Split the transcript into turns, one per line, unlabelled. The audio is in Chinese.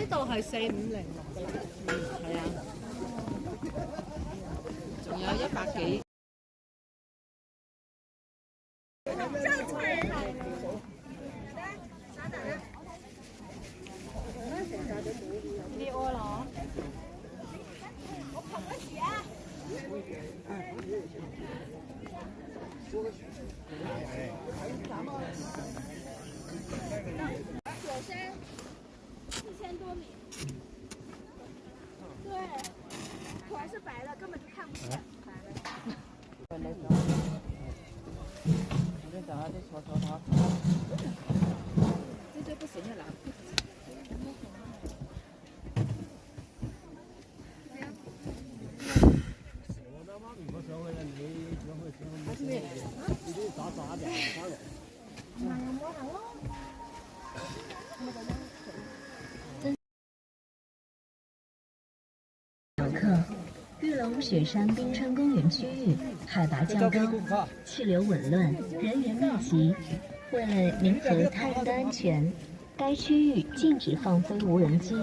度係4506嘅啦。
係啊，仲有100幾。
啲屙咯。
火山4000多米，对，土还是白的，根本就看不见。
這不行嘅啦。
游客，玉龙雪山冰川公园区域海拔较高，气流紊乱，人员密集。为了您和他人的安全，该区域禁止放飞无人机。